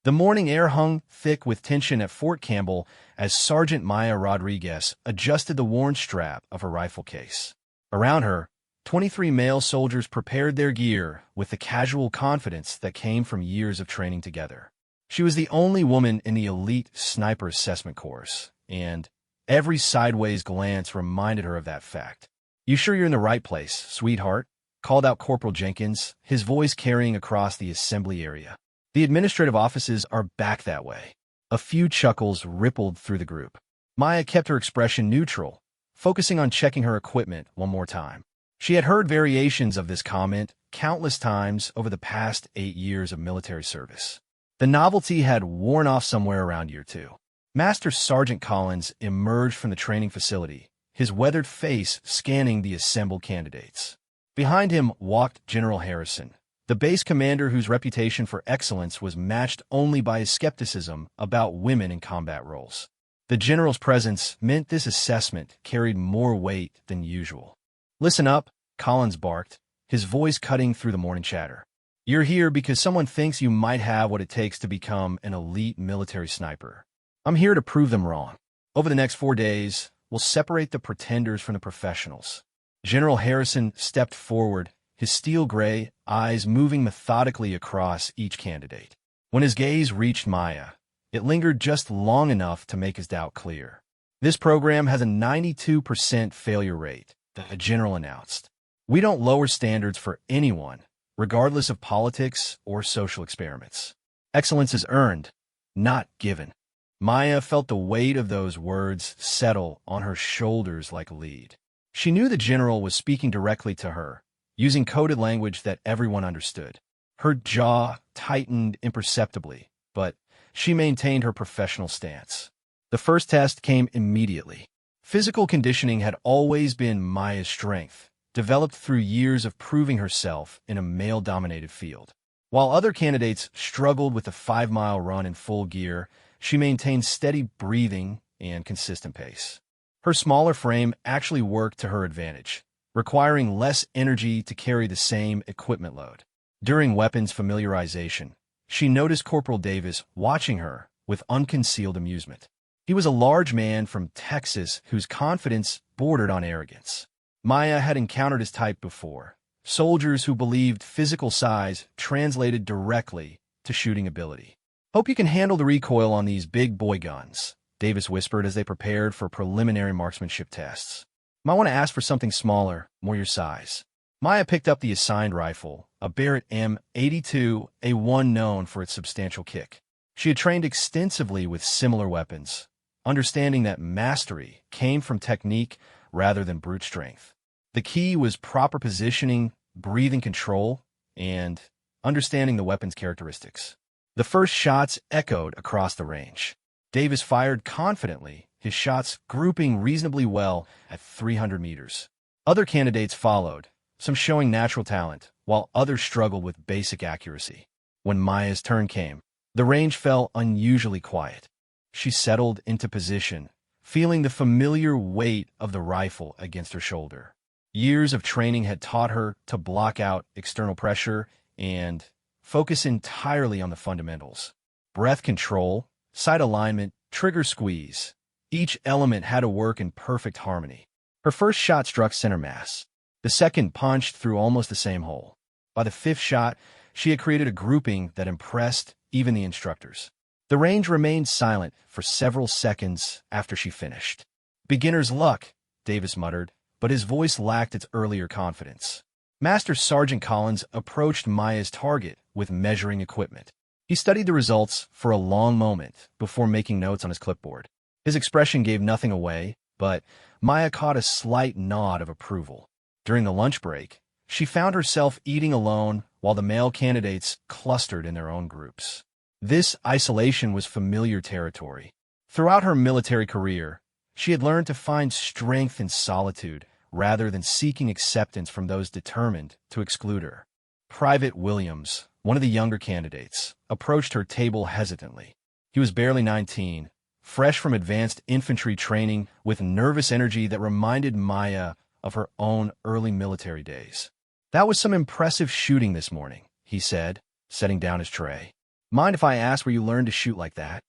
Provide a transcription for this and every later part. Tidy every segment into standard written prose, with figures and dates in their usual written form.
The morning air hung thick with tension at Fort Campbell as Sergeant Maya Rodriguez adjusted the worn strap of her rifle case. Around her, 23 male soldiers prepared their gear with the casual confidence that came from years of training together. She was the only woman in the elite sniper assessment course, and every sideways glance reminded her of that fact. "You sure you're in the right place, sweetheart?" called out Corporal Jenkins, his voice carrying across the assembly area. "The administrative offices are back that way." A few chuckles rippled through the group. Maya kept her expression neutral, focusing on checking her equipment one more time. She had heard variations of this comment countless times over the past 8 years of military service. The novelty had worn off somewhere around year 2. Master Sergeant Collins emerged from the training facility, his weathered face scanning the assembled candidates. Behind him walked General Harrison, the base commander whose reputation for excellence was matched only by his skepticism about women in combat roles. The general's presence meant this assessment carried more weight than usual. "Listen up," Collins barked, his voice cutting through the morning chatter. "You're here because someone thinks you might have what it takes to become an elite military sniper. I'm here to prove them wrong. Over the next 4 days, we'll separate the pretenders from the professionals." General Harrison stepped forward, his steel gray eyes moving methodically across each candidate. When his gaze reached Maya, it lingered just long enough to make his doubt clear. "This program has a 92% failure rate," the general announced. "We don't lower standards for anyone, regardless of politics or social experiments. Excellence is earned, not given." Maya felt the weight of those words settle on her shoulders like a lead. She knew the general was speaking directly to her, using coded language that everyone understood. Her jaw tightened imperceptibly, but she maintained her professional stance. The first test came immediately. Physical conditioning had always been Maya's strength, developed through years of proving herself in a male-dominated field. While other candidates struggled with a 5-mile run in full gear, she maintained steady breathing and consistent pace. Her smaller frame actually worked to her advantage, requiring less energy to carry the same equipment load. During weapons familiarization, she noticed Corporal Davis watching her with unconcealed amusement. He was a large man from Texas whose confidence bordered on arrogance. Maya had encountered his type before, soldiers who believed physical size translated directly to shooting ability. "Hope you can handle the recoil on these big boy guns," Davis whispered as they prepared for preliminary marksmanship tests. "Might want to ask for something smaller, more your size." Maya picked up the assigned rifle, a Barrett M82, a one known for its substantial kick. She had trained extensively with similar weapons, understanding that mastery came from technique rather than brute strength. The key was proper positioning, breathing control, and understanding the weapon's characteristics. The first shots echoed across the range. Davis fired confidently, his shots grouping reasonably well at 300 meters. Other candidates followed, some showing natural talent, while others struggled with basic accuracy. When Maya's turn came, the range fell unusually quiet. She settled into position, feeling the familiar weight of the rifle against her shoulder. Years of training had taught her to block out external pressure and focus entirely on the fundamentals. Breath control, sight alignment, trigger squeeze. Each element had to work in perfect harmony. Her first shot struck center mass. The second punched through almost the same hole. By the fifth shot, she had created a grouping that impressed even the instructors. The range remained silent for several seconds after she finished. "Beginner's luck," Davis muttered, but his voice lacked its earlier confidence. Master Sergeant Collins approached Maya's target with measuring equipment. He studied the results for a long moment before making notes on his clipboard. His expression gave nothing away, but Maya caught a slight nod of approval. During the lunch break, she found herself eating alone while the male candidates clustered in their own groups. This isolation was familiar territory. Throughout her military career, she had learned to find strength in solitude rather than seeking acceptance from those determined to exclude her. Private Williams, one of the younger candidates, approached her table hesitantly. He was barely 19, fresh from advanced infantry training with nervous energy that reminded Maya of her own early military days. "That was some impressive shooting this morning," he said, setting down his tray. Mind if I ask where you learned to shoot like that?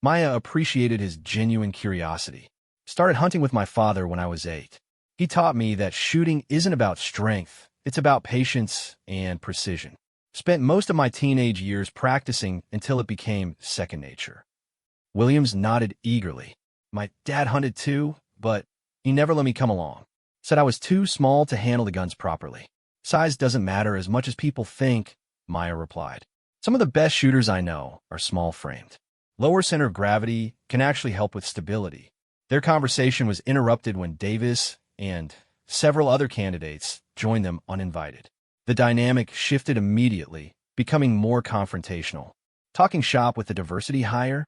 Maya appreciated his genuine curiosity. Started hunting with my father when I was 8. He taught me that shooting isn't about strength, it's about patience and precision. Spent most of my teenage years practicing until it became second nature. Williams nodded eagerly. My dad hunted too, but he never let me come along. Said I was too small to handle the guns properly. Size doesn't matter as much as people think, Maya replied. Some of the best shooters I know are small-framed. Lower center of gravity can actually help with stability. Their conversation was interrupted when Davis and several other candidates joined them uninvited. The dynamic shifted immediately, becoming more confrontational. Talking shop with the diversity hire?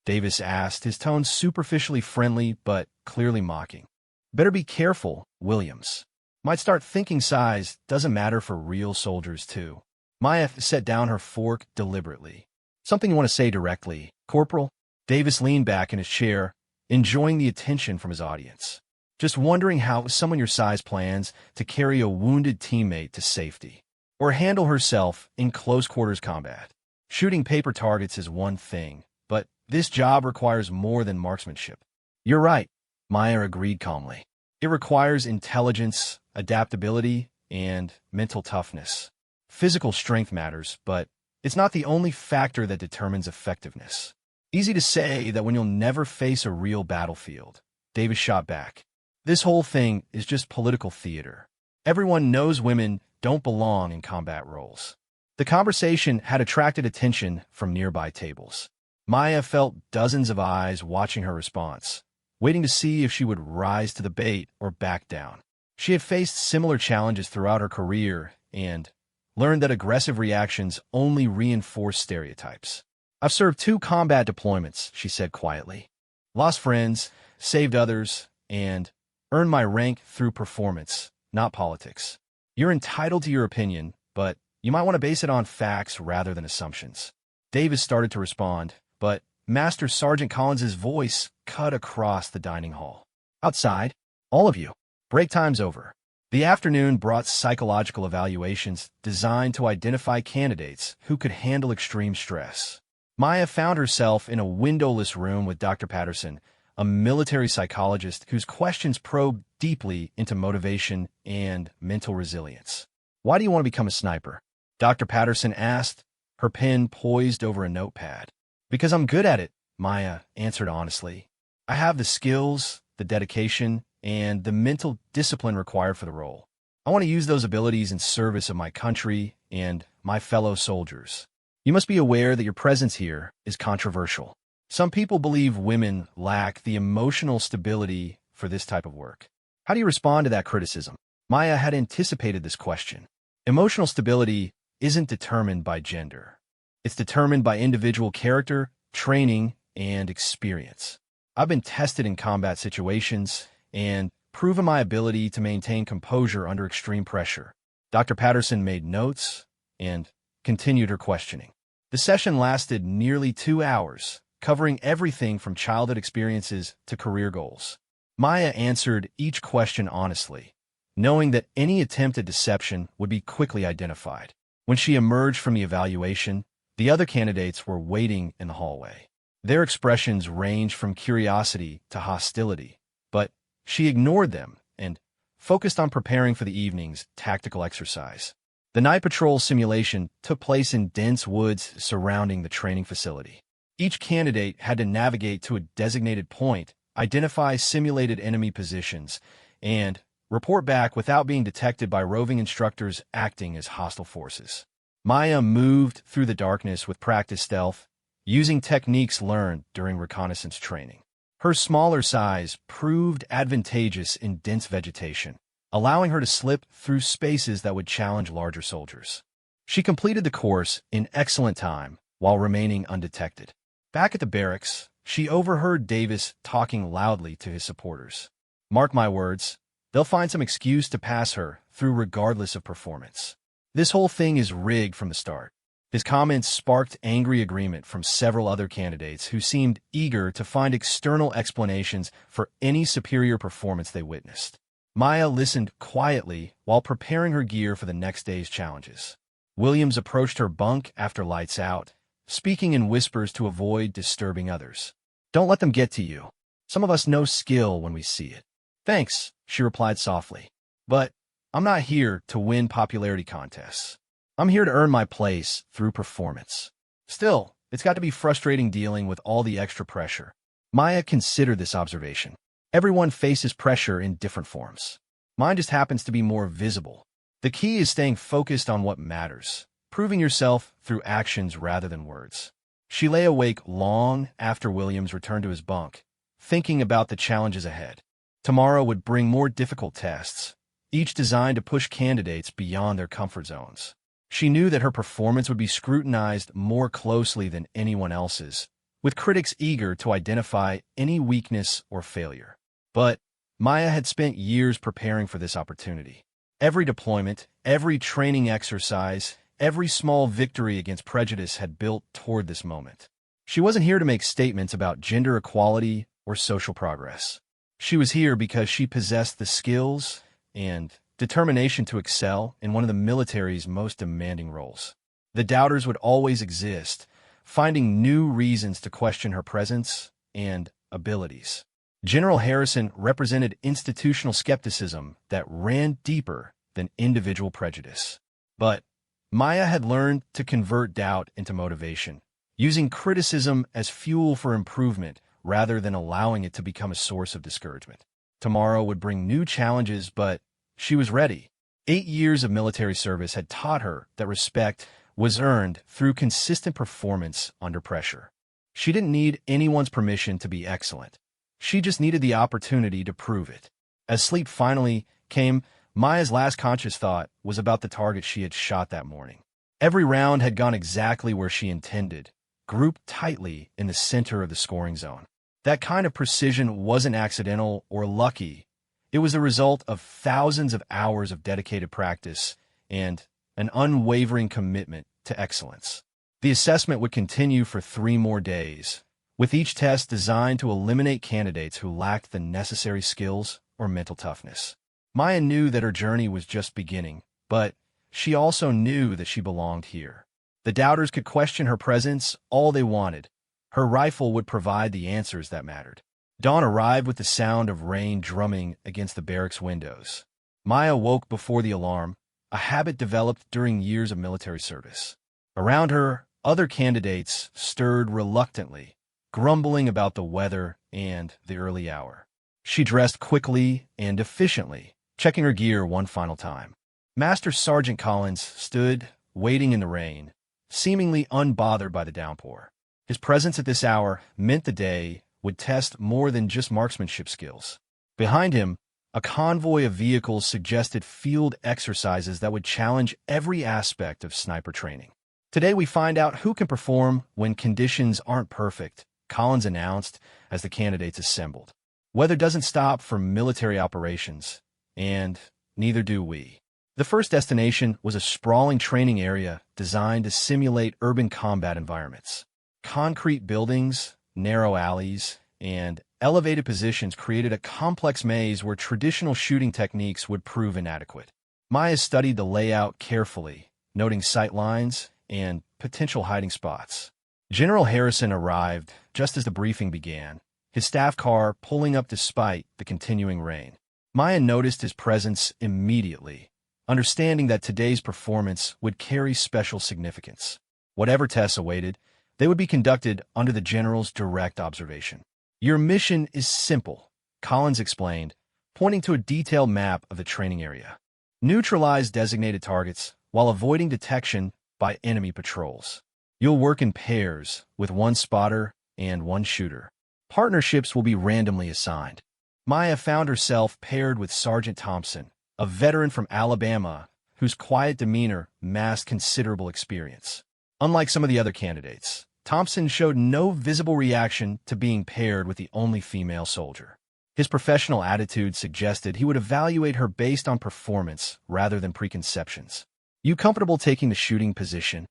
Davis asked, his tone superficially friendly but clearly mocking. Better be careful, Williams. Might start thinking size doesn't matter for real soldiers too. Maya set down her fork deliberately. Something you want to say directly, Corporal? Davis leaned back in his chair, enjoying the attention from his audience. Just wondering how someone your size plans to carry a wounded teammate to safety, or handle herself in close-quarters combat. Shooting paper targets is one thing, but this job requires more than marksmanship. You're right, Maya agreed calmly. It requires intelligence, adaptability, and mental toughness. Physical strength matters, but it's not the only factor that determines effectiveness. Easy to say that when you'll never face a real battlefield, Davis shot back. This whole thing is just political theater. Everyone knows women don't belong in combat roles. The conversation had attracted attention from nearby tables. Maya felt dozens of eyes watching her response, waiting to see if she would rise to the bait or back down. She had faced similar challenges throughout her career and learned that aggressive reactions only reinforce stereotypes. I've served 2 combat deployments, she said quietly. Lost friends, saved others, and earned my rank through performance, not politics. You're entitled to your opinion, but you might want to base it on facts rather than assumptions. Davis started to respond, but Master Sergeant Collins's voice cut across the dining hall. Outside, all of you. Break time's over. The afternoon brought psychological evaluations designed to identify candidates who could handle extreme stress. Maya found herself in a windowless room with Dr. Patterson, a military psychologist whose questions probed deeply into motivation and mental resilience. Why do you want to become a sniper? Dr. Patterson asked, her pen poised over a notepad. Because I'm good at it, Maya answered honestly. I have the skills, the dedication, and the mental discipline required for the role. I want to use those abilities in service of my country and my fellow soldiers. You must be aware that your presence here is controversial. Some people believe women lack the emotional stability for this type of work. How do you respond to that criticism? Maya had anticipated this question. Emotional stability isn't determined by gender. It's determined by individual character, training, and experience. I've been tested in combat situations and proven my ability to maintain composure under extreme pressure. Dr. Patterson made notes and continued her questioning. The session lasted nearly 2 hours, covering everything from childhood experiences to career goals. Maya answered each question honestly, knowing that any attempt at deception would be quickly identified. When she emerged from the evaluation, the other candidates were waiting in the hallway. Their expressions ranged from curiosity to hostility, but she ignored them and focused on preparing for the evening's tactical exercise. The night patrol simulation took place in dense woods surrounding the training facility. Each candidate had to navigate to a designated point, identify simulated enemy positions, and report back without being detected by roving instructors acting as hostile forces. Maya moved through the darkness with practice stealth, using techniques learned during reconnaissance training. Her smaller size proved advantageous in dense vegetation, allowing her to slip through spaces that would challenge larger soldiers. She completed the course in excellent time while remaining undetected. Back at the barracks, she overheard Davis talking loudly to his supporters. Mark my words, they'll find some excuse to pass her through regardless of performance. This whole thing is rigged from the start. His comments sparked angry agreement from several other candidates who seemed eager to find external explanations for any superior performance they witnessed. Maya listened quietly while preparing her gear for the next day's challenges. Williams approached her bunk after lights out, speaking in whispers to avoid disturbing others. Don't let them get to you. Some of us know skill when we see it. Thanks, she replied softly. But I'm not here to win popularity contests. I'm here to earn my place through performance. Still, it's got to be frustrating dealing with all the extra pressure. Maya considered this observation. Everyone faces pressure in different forms. Mine just happens to be more visible. The key is staying focused on what matters, proving yourself through actions rather than words. She lay awake long after Williams returned to his bunk, thinking about the challenges ahead. Tomorrow would bring more difficult tests, each designed to push candidates beyond their comfort zones. She knew that her performance would be scrutinized more closely than anyone else's, with critics eager to identify any weakness or failure. But Maya had spent years preparing for this opportunity. Every deployment, every training exercise, every small victory against prejudice had built toward this moment. She wasn't here to make statements about gender equality or social progress. She was here because she possessed the skills and determination to excel in one of the military's most demanding roles. The doubters would always exist, finding new reasons to question her presence and abilities. General Harrison represented institutional skepticism that ran deeper than individual prejudice. But Maya had learned to convert doubt into motivation, using criticism as fuel for improvement rather than allowing it to become a source of discouragement. Tomorrow would bring new challenges, but she was ready. 8 years of military service had taught her that respect was earned through consistent performance under pressure. She didn't need anyone's permission to be excellent. She just needed the opportunity to prove it. As sleep finally came, Maya's last conscious thought was about the target she had shot that morning. Every round had gone exactly where she intended, grouped tightly in the center of the scoring zone. That kind of precision wasn't accidental or lucky. It was the result of thousands of hours of dedicated practice and an unwavering commitment to excellence. The assessment would continue for 3 more days, with each test designed to eliminate candidates who lacked the necessary skills or mental toughness. Maya knew that her journey was just beginning, but she also knew that she belonged here. The doubters could question her presence all they wanted. Her rifle would provide the answers that mattered. Dawn arrived with the sound of rain drumming against the barracks windows. Maya woke before the alarm, a habit developed during years of military service. Around her, other candidates stirred reluctantly, grumbling about the weather and the early hour. She dressed quickly and efficiently, checking her gear one final time. Master Sergeant Collins stood, waiting in the rain, seemingly unbothered by the downpour. His presence at this hour meant the day would test more than just marksmanship skills. Behind him, a convoy of vehicles suggested field exercises that would challenge every aspect of sniper training. Today we find out who can perform when conditions aren't perfect, Collins announced as the candidates assembled. Weather doesn't stop for military operations, and neither do we. The first destination was a sprawling training area designed to simulate urban combat environments. Concrete buildings, narrow alleys, and elevated positions created a complex maze where traditional shooting techniques would prove inadequate. Maya studied the layout carefully, noting sight lines and potential hiding spots. General Harrison arrived just as the briefing began, his staff car pulling up despite the continuing rain. Maya noticed his presence immediately, understanding that today's performance would carry special significance. Whatever tests awaited, they would be conducted under the general's direct observation. Your mission is simple, Collins explained, pointing to a detailed map of the training area. Neutralize designated targets while avoiding detection by enemy patrols. You'll work in pairs with 1 spotter and 1 shooter. Partnerships will be randomly assigned. Maya found herself paired with Sergeant Thompson, a veteran from Alabama whose quiet demeanor masked considerable experience. Unlike some of the other candidates, Thompson showed no visible reaction to being paired with the only female soldier. His professional attitude suggested he would evaluate her based on performance rather than preconceptions. You comfortable taking the shooting position?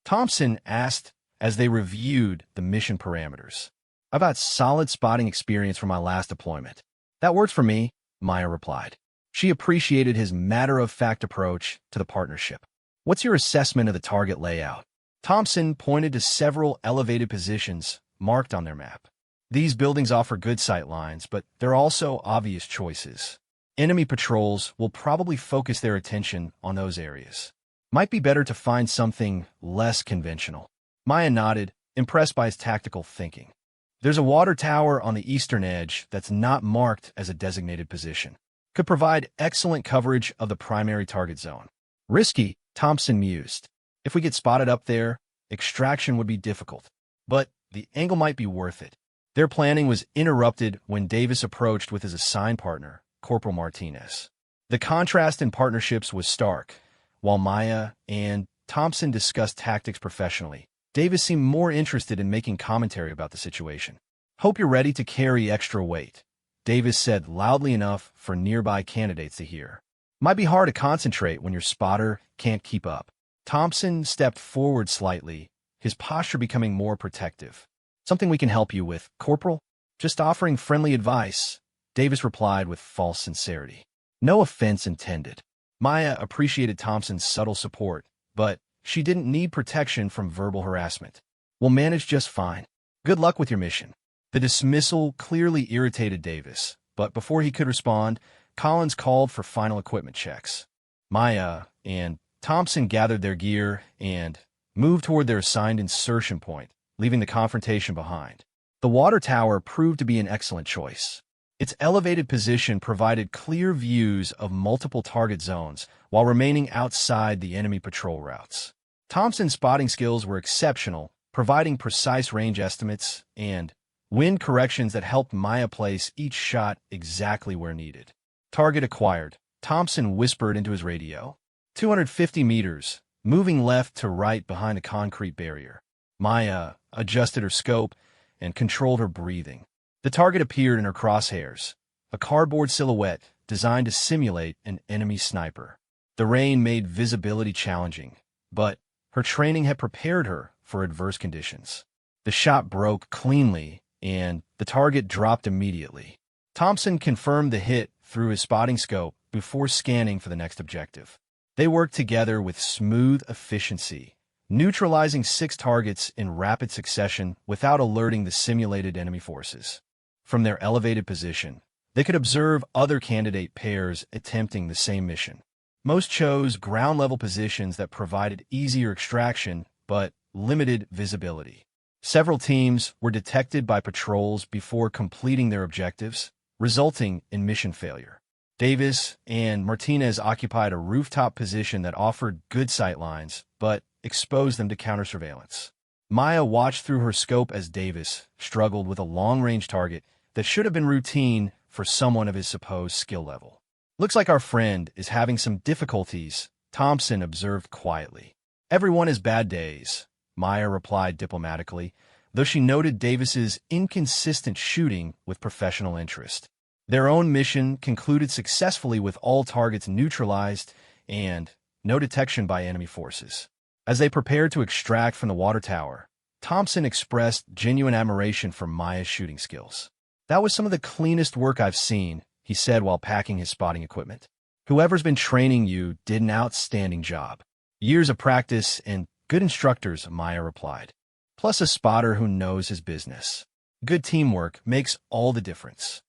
Thompson asked as they reviewed the mission parameters. I've got solid spotting experience from my last deployment. That works for me, Maya replied. She appreciated his matter-of-fact approach to the partnership. What's your assessment of the target layout? Thompson pointed to several elevated positions marked on their map. These buildings offer good sight lines, but they're also obvious choices. Enemy patrols will probably focus their attention on those areas. Might be better to find something less conventional. Maya nodded, impressed by his tactical thinking. There's a water tower on the eastern edge that's not marked as a designated position. Could provide excellent coverage of the primary target zone. Risky, Thompson mused. If we get spotted up there, extraction would be difficult. But the angle might be worth it. Their planning was interrupted when Davis approached with his assigned partner, Corporal Martinez. The contrast in partnerships was stark. While Maya and Thompson discussed tactics professionally, Davis seemed more interested in making commentary about the situation. "Hope you're ready to carry extra weight," Davis said loudly enough for nearby candidates to hear. "Might be hard to concentrate when your spotter can't keep up." Thompson stepped forward slightly, his posture becoming more protective. "Something we can help you with, Corporal?" "Just offering friendly advice," Davis replied with false sincerity. No offense intended. Maya appreciated Thompson's subtle support, but she didn't need protection from verbal harassment. "We'll manage just fine. Good luck with your mission." The dismissal clearly irritated Davis, but before he could respond, Collins called for final equipment checks. Maya and Thompson gathered their gear and moved toward their assigned insertion point, leaving the confrontation behind. The water tower proved to be an excellent choice. Its elevated position provided clear views of multiple target zones while remaining outside the enemy patrol routes. Thompson's spotting skills were exceptional, providing precise range estimates and wind corrections that helped Maya place each shot exactly where needed. "Target acquired," Thompson whispered into his radio. 250 meters, moving left to right behind a concrete barrier. Maya adjusted her scope and controlled her breathing. The target appeared in her crosshairs, a cardboard silhouette designed to simulate an enemy sniper. The rain made visibility challenging, but her training had prepared her for adverse conditions. The shot broke cleanly, and the target dropped immediately. Thompson confirmed the hit through his spotting scope before scanning for the next objective. They worked together with smooth efficiency, neutralizing 6 targets in rapid succession without alerting the simulated enemy forces. From their elevated position, they could observe other candidate pairs attempting the same mission. Most chose ground-level positions that provided easier extraction but limited visibility. Several teams were detected by patrols before completing their objectives, resulting in mission failure. Davis and Martinez occupied a rooftop position that offered good sight lines, but exposed them to counter-surveillance. Maya watched through her scope as Davis struggled with a long-range target that should have been routine for someone of his supposed skill level. "Looks like our friend is having some difficulties," Thompson observed quietly. "Everyone has bad days," Maya replied diplomatically, though she noted Davis's inconsistent shooting with professional interest. Their own mission concluded successfully with all targets neutralized and no detection by enemy forces. As they prepared to extract from the water tower, Thompson expressed genuine admiration for Maya's shooting skills. "That was some of the cleanest work I've seen," he said while packing his spotting equipment. "Whoever's been training you did an outstanding job." "Years of practice and good instructors," Maya replied. "Plus a spotter who knows his business. Good teamwork makes all the difference."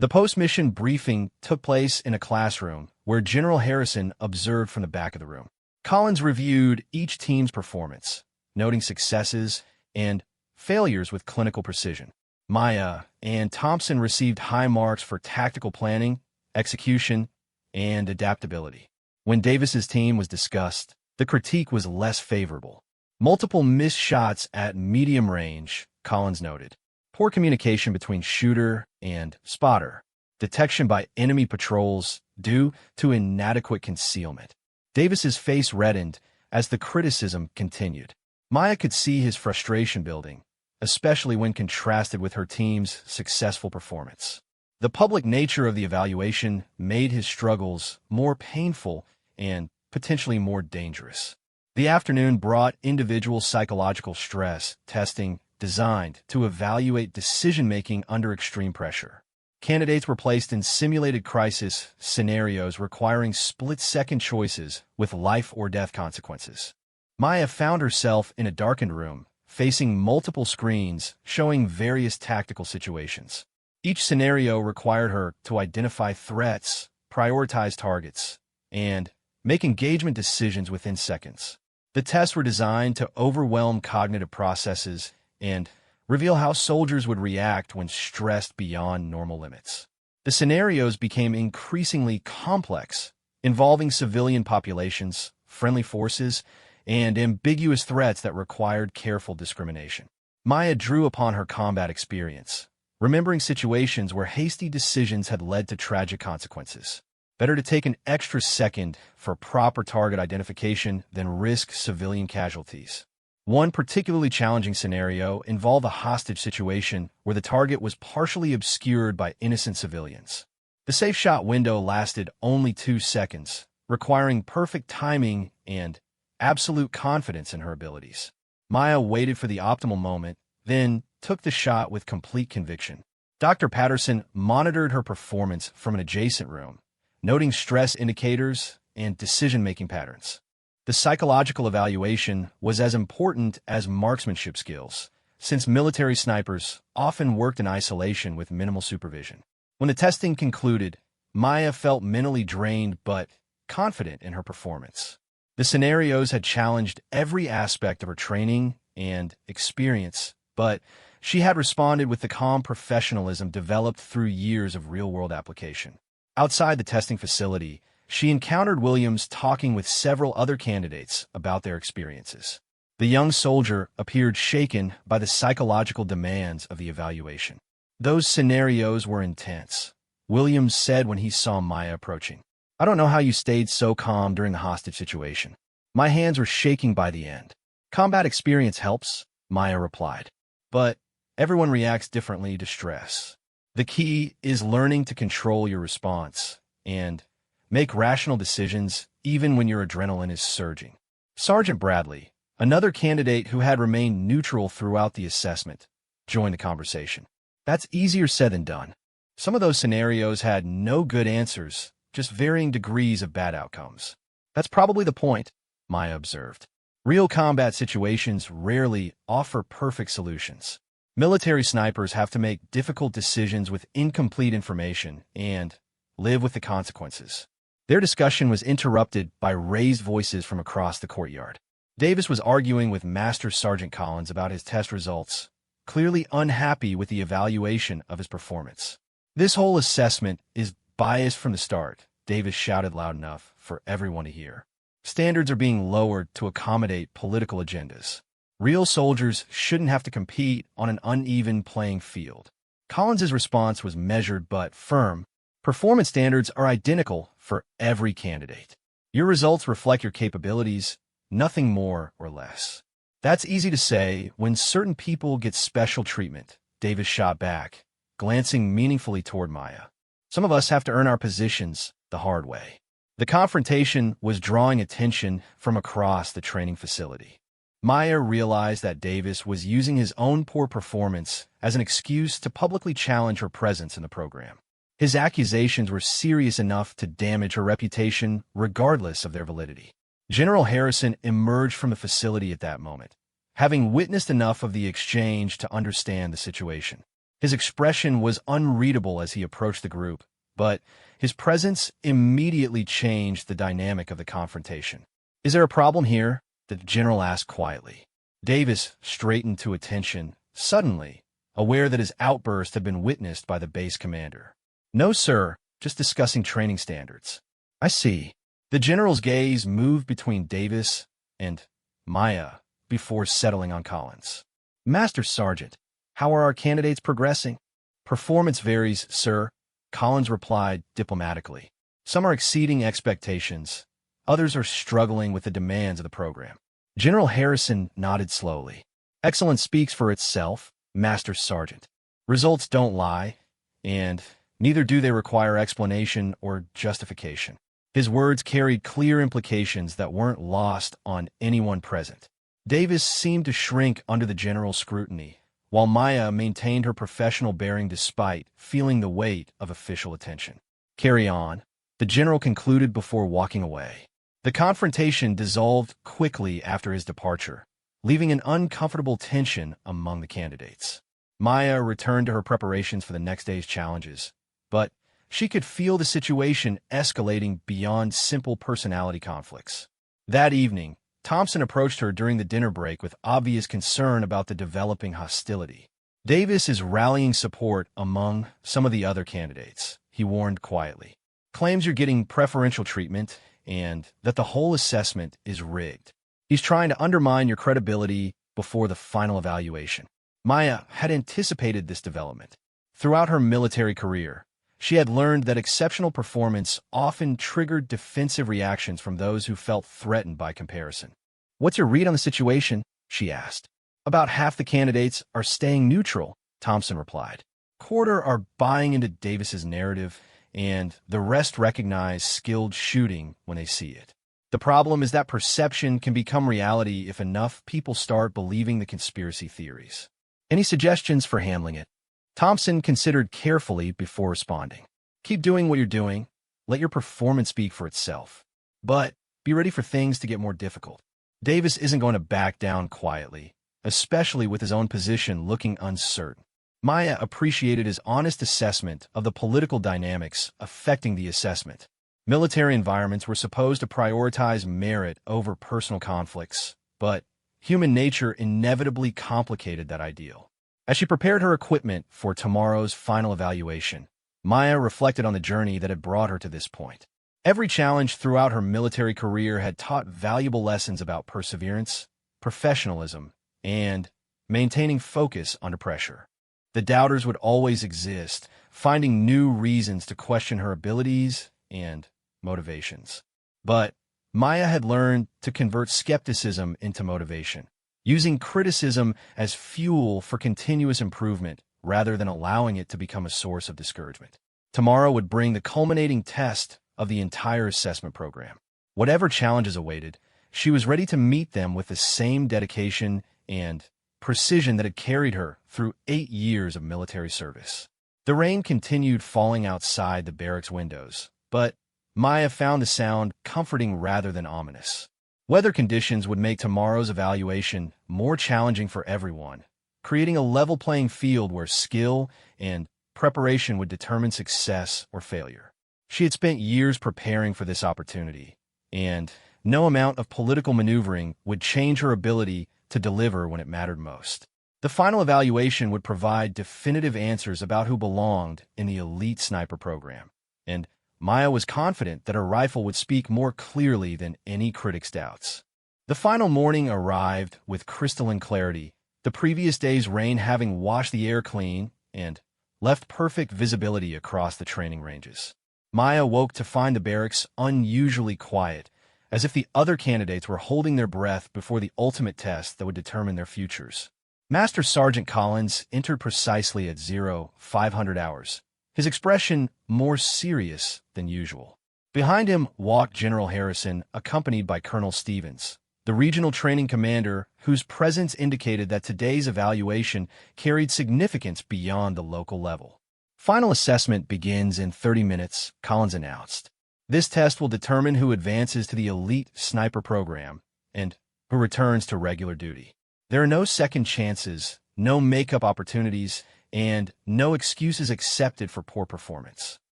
The post-mission briefing took place in a classroom where General Harrison observed from the back of the room. Collins reviewed each team's performance, noting successes and failures with clinical precision. Maya and Thompson received high marks for tactical planning, execution, and adaptability. When Davis's team was discussed, the critique was less favorable. "Multiple missed shots at medium range," Collins noted. "Poor communication between shooter and spotter. Detection by enemy patrols due to inadequate concealment." Davis's face reddened as the criticism continued. Maya could see his frustration building, especially when contrasted with her team's successful performance. The public nature of the evaluation made his struggles more painful and potentially more dangerous. The afternoon brought individual psychological stress testing designed to evaluate decision-making under extreme pressure. Candidates were placed in simulated crisis scenarios requiring split-second choices with life-or-death consequences. Maya found herself in a darkened room, facing multiple screens showing various tactical situations. Each scenario required her to identify threats, prioritize targets, and make engagement decisions within seconds. The tests were designed to overwhelm cognitive processes and reveal how soldiers would react when stressed beyond normal limits. The scenarios became increasingly complex, involving civilian populations, friendly forces, and ambiguous threats that required careful discrimination. Maya drew upon her combat experience, remembering situations where hasty decisions had led to tragic consequences. Better to take an extra second for proper target identification than risk civilian casualties. One particularly challenging scenario involved a hostage situation where the target was partially obscured by innocent civilians. The safe shot window lasted only 2 seconds, requiring perfect timing and absolute confidence in her abilities. Maya waited for the optimal moment, then took the shot with complete conviction. Dr. Patterson monitored her performance from an adjacent room, noting stress indicators and decision-making patterns. The psychological evaluation was as important as marksmanship skills, since military snipers often worked in isolation with minimal supervision. When the testing concluded, Maya felt mentally drained but confident in her performance. The scenarios had challenged every aspect of her training and experience, but she had responded with the calm professionalism developed through years of real-world application. Outside the testing facility, she encountered Williams talking with several other candidates about their experiences. The young soldier appeared shaken by the psychological demands of the evaluation. Those scenarios were intense, Williams said when he saw Maya approaching. I don't know how you stayed so calm during a hostage situation. My hands were shaking by the end. Combat experience helps, Maya replied. But everyone reacts differently to stress. The key is learning to control your response and make rational decisions even when your adrenaline is surging. Sergeant Bradley, another candidate who had remained neutral throughout the assessment, joined the conversation. That's easier said than done. Some of those scenarios had no good answers, just varying degrees of bad outcomes. That's probably the point, Maya observed. Real combat situations rarely offer perfect solutions. Military snipers have to make difficult decisions with incomplete information and live with the consequences. Their discussion was interrupted by raised voices from across the courtyard. Davis was arguing with Master Sergeant Collins about his test results, clearly unhappy with the evaluation of his performance. This whole assessment is biased from the start, Davis shouted loud enough for everyone to hear. Standards are being lowered to accommodate political agendas. Real soldiers shouldn't have to compete on an uneven playing field. Collins's response was measured but firm. Performance standards are identical for every candidate. Your results reflect your capabilities, nothing more or less. That's easy to say when certain people get special treatment, Davis shot back, glancing meaningfully toward Maya. Some of us have to earn our positions the hard way. The confrontation was drawing attention from across the training facility. Maya realized that Davis was using his own poor performance as an excuse to publicly challenge her presence in the program. His accusations were serious enough to damage her reputation regardless of their validity. General Harrison emerged from the facility at that moment, having witnessed enough of the exchange to understand the situation. His expression was unreadable as he approached the group, but his presence immediately changed the dynamic of the confrontation. "Is there a problem here?" the general asked quietly. Davis straightened to attention, suddenly, aware that his outburst had been witnessed by the base commander. "No, sir, just discussing training standards." "I see." The general's gaze moved between Davis and Maya before settling on Collins. "Master Sergeant, how are our candidates progressing?" "Performance varies, sir," Collins replied diplomatically. "Some are exceeding expectations. Others are struggling with the demands of the program." General Harrison nodded slowly. "Excellence speaks for itself, Master Sergeant. Results don't lie, and neither do they require explanation or justification." His words carried clear implications that weren't lost on anyone present. Davis seemed to shrink under the general's scrutiny, while Maya maintained her professional bearing despite feeling the weight of official attention. "Carry on," the general concluded before walking away. The confrontation dissolved quickly after his departure, leaving an uncomfortable tension among the candidates. Maya returned to her preparations for the next day's challenges, but she could feel the situation escalating beyond simple personality conflicts. That evening, Thompson approached her during the dinner break with obvious concern about the developing hostility. Davis is rallying support among some of the other candidates, he warned quietly. Claims you're getting preferential treatment and that the whole assessment is rigged. He's trying to undermine your credibility before the final evaluation. Maya had anticipated this development. Throughout her military career, she had learned that exceptional performance often triggered defensive reactions from those who felt threatened by comparison. "What's your read on the situation?" she asked. "About half the candidates are staying neutral," Thompson replied. "Quarter are buying into Davis's narrative, and the rest recognize skilled shooting when they see it. The problem is that perception can become reality if enough people start believing the conspiracy theories." "Any suggestions for handling it?" Thompson considered carefully before responding. "Keep doing what you're doing. Let your performance speak for itself. But be ready for things to get more difficult. Davis isn't going to back down quietly, especially with his own position looking uncertain." Maya appreciated his honest assessment of the political dynamics affecting the assessment. Military environments were supposed to prioritize merit over personal conflicts, but human nature inevitably complicated that ideal. As she prepared her equipment for tomorrow's final evaluation, Maya reflected on the journey that had brought her to this point. Every challenge throughout her military career had taught valuable lessons about perseverance, professionalism, and maintaining focus under pressure. The doubters would always exist, finding new reasons to question her abilities and motivations. But Maya had learned to convert skepticism into motivation, using criticism as fuel for continuous improvement rather than allowing it to become a source of discouragement. Tomorrow would bring the culminating test of the entire assessment program. Whatever challenges awaited, she was ready to meet them with the same dedication and precision that had carried her through 8 years of military service. The rain continued falling outside the barracks windows, but Maya found the sound comforting rather than ominous. Weather conditions would make tomorrow's evaluation more challenging for everyone, creating a level playing field where skill and preparation would determine success or failure. She had spent years preparing for this opportunity, and no amount of political maneuvering would change her ability to deliver when it mattered most. The final evaluation would provide definitive answers about who belonged in the elite sniper program, and Maya was confident that her rifle would speak more clearly than any critic's doubts. The final morning arrived with crystalline clarity, the previous day's rain having washed the air clean and left perfect visibility across the training ranges. Maya woke to find the barracks unusually quiet, as if the other candidates were holding their breath before the ultimate test that would determine their futures. Master Sergeant Collins entered precisely at 0500 hours, his expression more serious than usual. Behind him walked General Harrison, accompanied by Colonel Stevens, the regional training commander whose presence indicated that today's evaluation carried significance beyond the local level. "Final assessment begins in 30 minutes, Collins announced. This test will determine who advances to the elite sniper program and who returns to regular duty. There are no second chances, no make-up opportunities, and no excuses accepted for poor performance."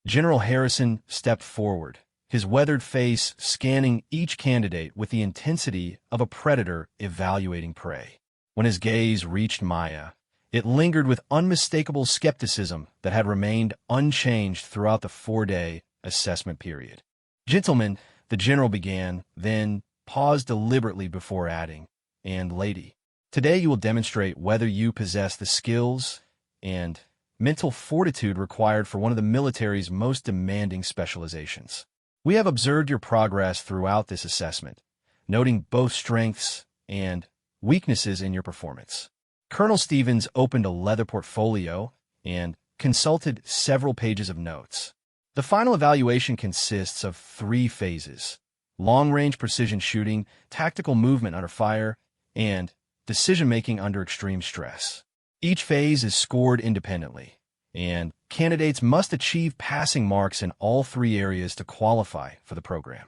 General Harrison stepped forward, his weathered face scanning each candidate with the intensity of a predator evaluating prey. When his gaze reached Maya, it lingered with unmistakable skepticism that had remained unchanged throughout the 4-day assessment period. "Gentlemen," the general began, then paused deliberately before adding, "and lady, today you will demonstrate whether you possess the skills and mental fortitude required for one of the military's most demanding specializations. We have observed your progress throughout this assessment, noting both strengths and weaknesses in your performance." Colonel Stevens opened a leather portfolio and consulted several pages of notes. The final evaluation consists of 3 phases: long-range precision shooting, tactical movement under fire, and decision-making under extreme stress. Each phase is scored independently, and candidates must achieve passing marks in all 3 areas to qualify for the program.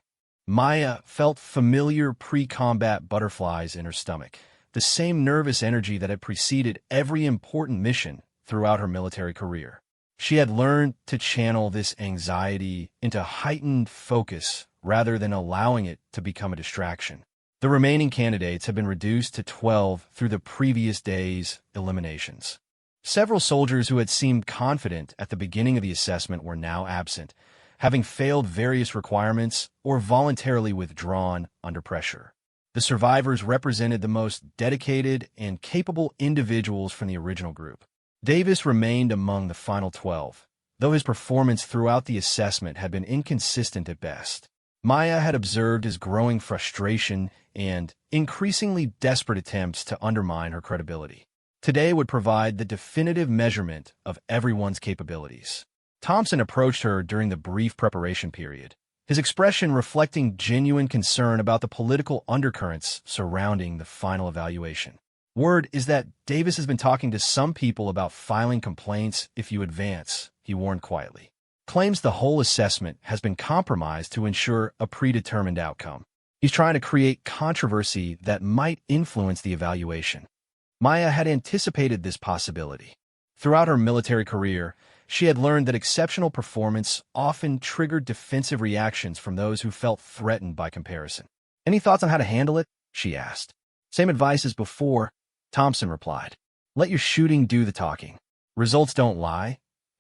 Maya felt familiar pre-combat butterflies in her stomach, the same nervous energy that had preceded every important mission throughout her military career. She had learned to channel this anxiety into heightened focus rather than allowing it to become a distraction. The remaining candidates had been reduced to 12 through the previous day's eliminations. Several soldiers who had seemed confident at the beginning of the assessment were now absent, having failed various requirements or voluntarily withdrawn under pressure. The survivors represented the most dedicated and capable individuals from the original group. Davis remained among the final 12, though his performance throughout the assessment had been inconsistent at best. Maya had observed his growing frustration and increasingly desperate attempts to undermine her credibility. Today would provide the definitive measurement of everyone's capabilities. Thompson approached her during the brief preparation period, his expression reflecting genuine concern about the political undercurrents surrounding the final evaluation. Word is that Davis has been talking to some people about filing complaints if you advance, he warned quietly. Claims the whole assessment has been compromised to ensure a predetermined outcome. He's trying to create controversy that might influence the evaluation. Maya had anticipated this possibility. Throughout her military career, she had learned that exceptional performance often triggered defensive reactions from those who felt threatened by comparison. "Any thoughts on how to handle it?" she asked. "Same advice as before," Thompson replied. "Let your shooting do the talking. Results don't lie,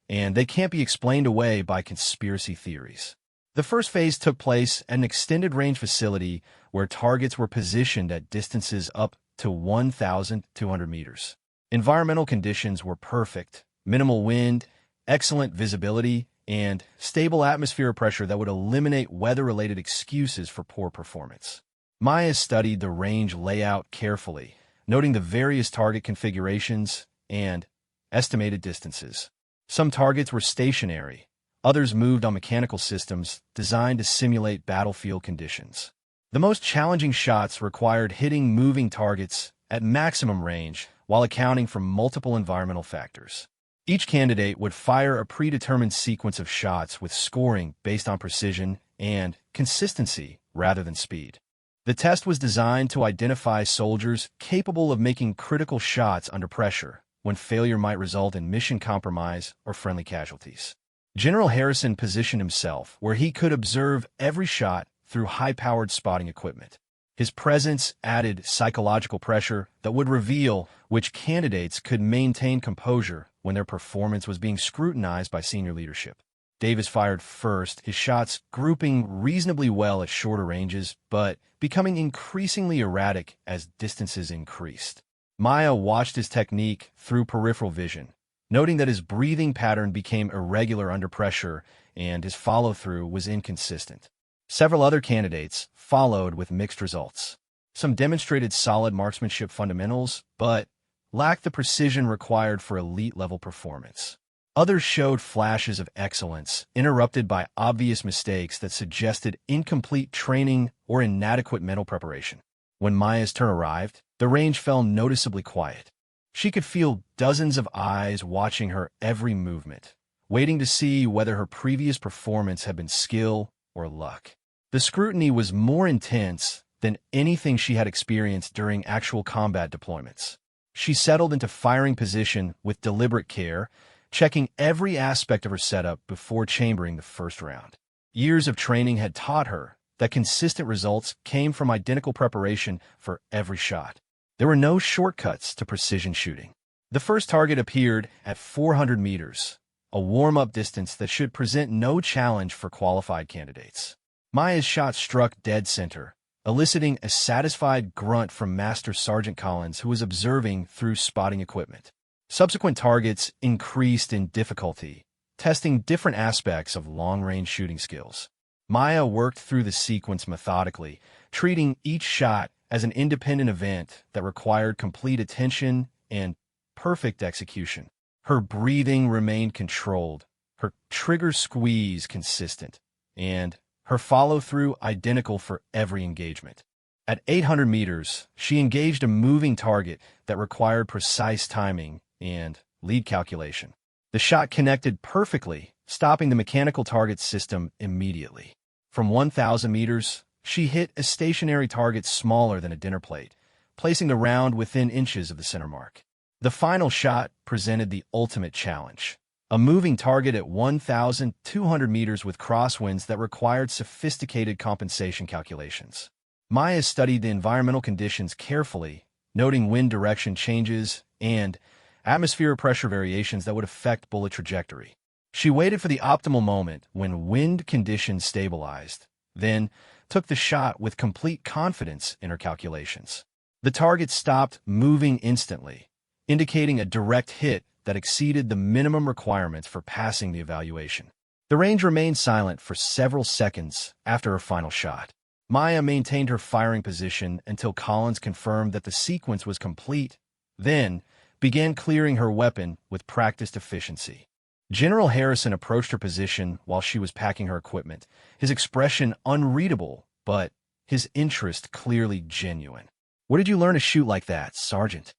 and they can't be explained away by conspiracy theories." The first phase took place at an extended-range facility where targets were positioned at distances up to 1,200 meters. Environmental conditions were perfect: minimal wind, excellent visibility, and stable atmosphere pressure that would eliminate weather-related excuses for poor performance. Maya studied the range layout carefully, noting the various target configurations and estimated distances. Some targets were stationary, others moved on mechanical systems designed to simulate battlefield conditions. The most challenging shots required hitting moving targets at maximum range while accounting for multiple environmental factors. Each candidate would fire a predetermined sequence of shots with scoring based on precision and consistency rather than speed. The test was designed to identify soldiers capable of making critical shots under pressure, when failure might result in mission compromise or friendly casualties. General Harrison positioned himself where he could observe every shot through high-powered spotting equipment. His presence added psychological pressure that would reveal which candidates could maintain composure when their performance was being scrutinized by senior leadership. Davis fired first, his shots grouping reasonably well at shorter ranges, but becoming increasingly erratic as distances increased. Maya watched his technique through peripheral vision, noting that his breathing pattern became irregular under pressure and his follow-through was inconsistent. Several other candidates followed with mixed results. Some demonstrated solid marksmanship fundamentals, but lacked the precision required for elite-level performance. Others showed flashes of excellence, interrupted by obvious mistakes that suggested incomplete training or inadequate mental preparation. When Maya's turn arrived, the range fell noticeably quiet. She could feel dozens of eyes watching her every movement, waiting to see whether her previous performance had been skill or luck. The scrutiny was more intense than anything she had experienced during actual combat deployments. She settled into firing position with deliberate care, checking every aspect of her setup before chambering the first round. Years of training had taught her that consistent results came from identical preparation for every shot. There were no shortcuts to precision shooting. The first target appeared at 400 meters, a warm-up distance that should present no challenge for qualified candidates. Maya's shot struck dead center, eliciting a satisfied grunt from Master Sergeant Collins, who was observing through spotting equipment. Subsequent targets increased in difficulty, testing different aspects of long-range shooting skills. Maya worked through the sequence methodically, treating each shot as an independent event that required complete attention and perfect execution. Her breathing remained controlled, her trigger squeeze consistent, and her follow-through identical for every engagement. At 800 meters, she engaged a moving target that required precise timing and lead calculation. The shot connected perfectly, stopping the mechanical target system immediately. From 1,000 meters, She hit a stationary target smaller than a dinner plate, placing the round within inches of the center mark. The final shot presented the ultimate challenge. A moving target at 1,200 meters with crosswinds that required sophisticated compensation calculations. Maya studied the environmental conditions carefully, noting wind direction changes and atmospheric pressure variations that would affect bullet trajectory. She waited for the optimal moment when wind conditions stabilized, then took the shot with complete confidence in her calculations. The target stopped moving instantly, indicating a direct hit that exceeded the minimum requirements for passing the evaluation. The range remained silent for several seconds after her final shot. Maya maintained her firing position until Collins confirmed that the sequence was complete, then began clearing her weapon with practiced efficiency. General Harrison approached her position while she was packing her equipment, his expression unreadable, but his interest clearly genuine. "Where did you learn to shoot like that, Sergeant?"